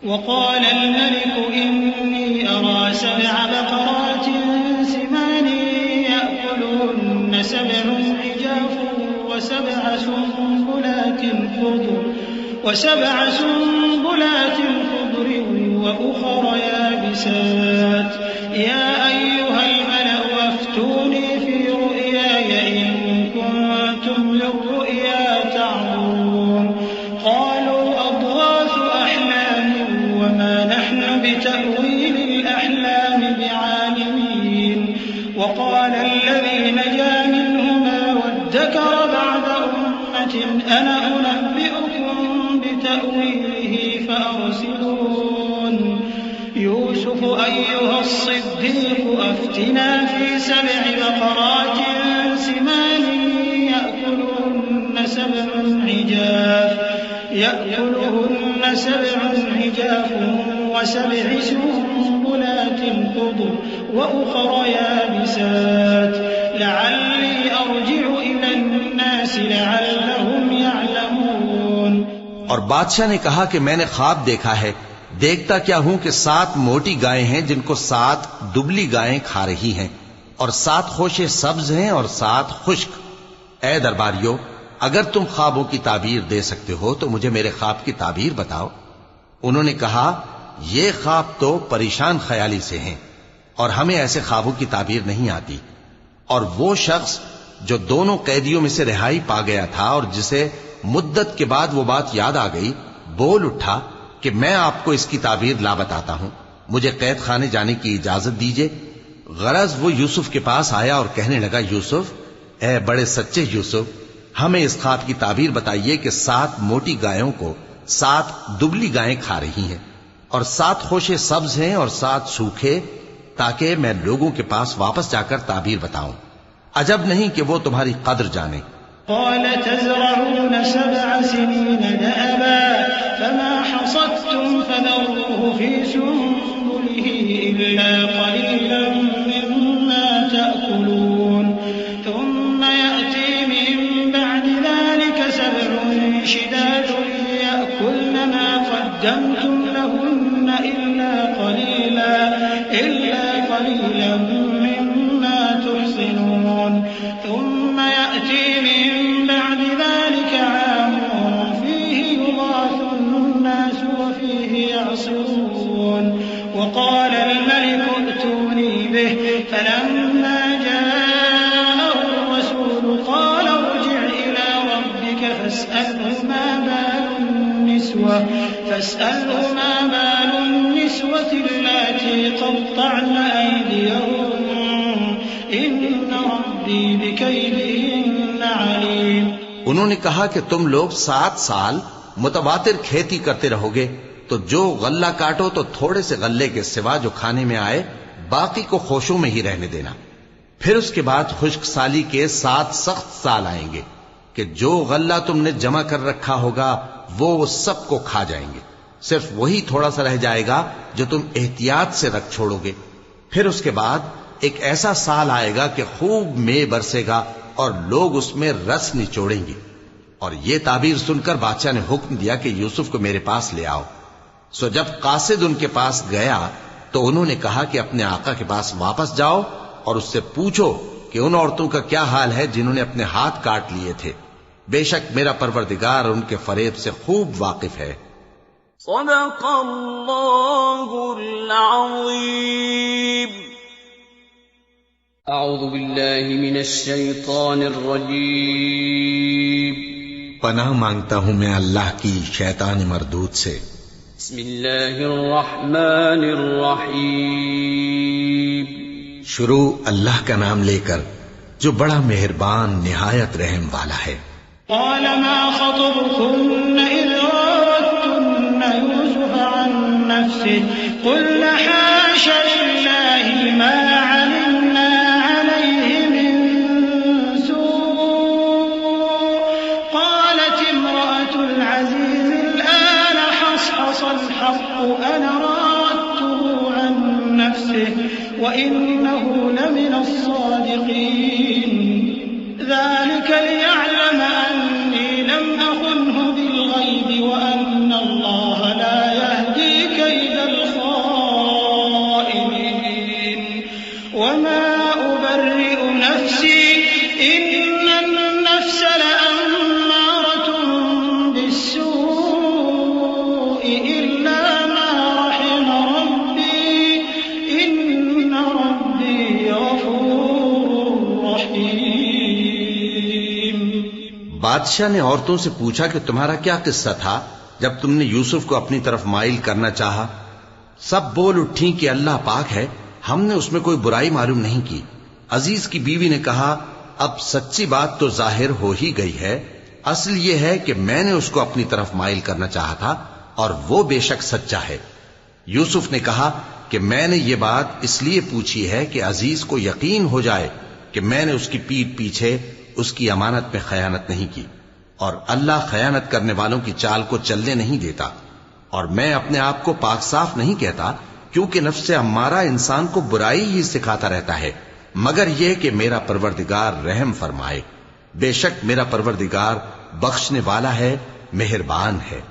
وقال الملك إني أرى 7 بقرات سمان يأكلهن 7 عجاف وسبع سنبلات خضر وأخر يابسات يا أيها الملأ أفتوني في رؤياي إن كنتم للرؤيا تعبرون قالوا أضغاث أحلام وما نحن بتأويل الأحلام بعالمين وقال الذي نجا منهما وادكر بعد أمة أنا أنبئكم بتأويله فأرسلون يوسف أيها الصديق أفتنا في 7 بقرات سمان يأكلهن 7 عجاف و7 سنبلات خضر وأخر يابسات لعلي أرجع إلى الناس لعلهم يعلمون. اور بادشاہ نے کہا کہ میں نے خواب دیکھا ہے، دیکھتا کیا ہوں کہ 7 موٹی گائیں ہیں جن کو 7 دبلی گائیں کھا رہی ہیں، اور 7 خوشے سبز ہیں اور 7 خشک. اے درباریو، اگر تم خوابوں کی تعبیر دے سکتے ہو تو مجھے میرے خواب کی تعبیر بتاؤ. انہوں نے کہا یہ خواب تو پریشان خیالی سے ہیں اور ہمیں ایسے خوابوں کی تعبیر نہیں آتی. اور وہ شخص جو دونوں قیدیوں میں سے رہائی پا گیا تھا اور جسے مدت کے بعد وہ بات یاد آ گئی، بول اٹھا کہ میں آپ کو اس کی تعبیر لا بتاتا ہوں، مجھے قید خانے جانے کی اجازت دیجئے. غرض وہ یوسف کے پاس آیا اور کہنے لگا یوسف، اے بڑے سچے یوسف، ہمیں اس خواب کی تعبیر بتائیے کہ 7 موٹی گایوں کو 7 دبلی گائیں کھا رہی ہیں اور 7 خوشے سبز ہیں اور 7 سوکھے، تاکہ میں لوگوں کے پاس واپس جا کر تعبیر بتاؤں. عجب نہیں کہ وہ تمہاری قدر جانے. قال تزرعون 7 سنين دأبا فما حصدتم فذروه في سنبله إلا قليلا مما تأكلون ثم يأتي من بعد ذلك 7 شداد يأكلن ما قدمتم لهن إلا قليلا مما تحصنون ثم يأتي من بعد ذلك عام فيه يغاث الناس وفيه يعصرون وقال الملك ائتوني به فلما جاءه الرسول قال ارجع إلى ربك فاسأله ما بال النسوة اللاتي قطعن أيديهن إن ربي بكيدهن عليم. انہوں نے کہا کہ تم لوگ 7 سال متواتر کھیتی کرتے رہو گے تو جو غلہ کاٹو تو تھوڑے سے غلے کے سوا جو کھانے میں آئے باقی کو خوشوں میں ہی رہنے دینا. پھر اس کے بعد خشک سالی کے 7 سخت سال آئیں گے کہ جو غلہ تم نے جمع کر رکھا ہوگا وہ سب کو کھا جائیں گے، صرف وہی تھوڑا سا رہ جائے گا جو تم احتیاط سے رکھ چھوڑو گے. پھر اس کے بعد ایک ایسا سال آئے گا کہ خوب مے برسے گا اور لوگ اس میں رس نچوڑیں گے. اور یہ تعبیر سن کر بادشاہ نے حکم دیا کہ یوسف کو میرے پاس لے آؤ. سو جب قاصد ان کے پاس گیا تو انہوں نے کہا کہ اپنے آقا کے پاس واپس جاؤ اور اس سے پوچھو کہ ان عورتوں کا کیا حال ہے جنہوں نے اپنے ہاتھ کاٹ لیے تھے. بے شک میرا پروردگار ان کے فریب سے خوب واقف ہے. صدق اللہ العظیم. اعوذ باللہ من الشیطان الرجیم. پناہ مانگتا ہوں میں اللہ کی شیطان مردود سے. بسم اللہ الرحمن الرحیم. شروع اللہ کا نام لے کر جو بڑا مہربان نہایت رحم والا ہے. قال ما خطبكن إذ راودتن يوسف عن نفسه قلنا حاش لله ما علمنا عليه من سوء قالت امرأة العزيز الآن حصحص الحق أنا راودته عن نفسه وإنه لمن الصادقين ذلك ليعلم أني لم أخنه بالغيب وأن الله لا يهدي بادشاہ نے عورتوں سے پوچھا کہ تمہارا کیا قصہ تھا جب تم نے یوسف کو اپنی طرف مائل کرنا چاہا؟ سب بول اٹھیں کہ اللہ پاک ہے، ہم نے اس میں کوئی برائی معلوم نہیں کی۔ عزیز کی بیوی نے کہا، اب سچی بات تو ظاہر ہو ہی گئی ہے، اصل یہ ہے کہ میں نے اس کو اپنی طرف مائل کرنا چاہا تھا اور وہ بے شک سچا ہے۔ یوسف نے کہا کہ میں نے یہ بات اس لیے پوچھی ہے کہ عزیز کو یقین ہو جائے کہ میں نے اس کی پیٹھ پیچھے اس کی امانت میں خیانت نہیں کی، اور اللہ خیانت کرنے والوں کی چال کو چلنے نہیں دیتا۔ اور میں اپنے آپ کو پاک صاف نہیں کہتا، کیونکہ نفس امارہ انسان کو برائی ہی سکھاتا رہتا ہے، مگر یہ کہ میرا پروردگار رحم فرمائے۔ بے شک میرا پروردگار بخشنے والا ہے، مہربان ہے۔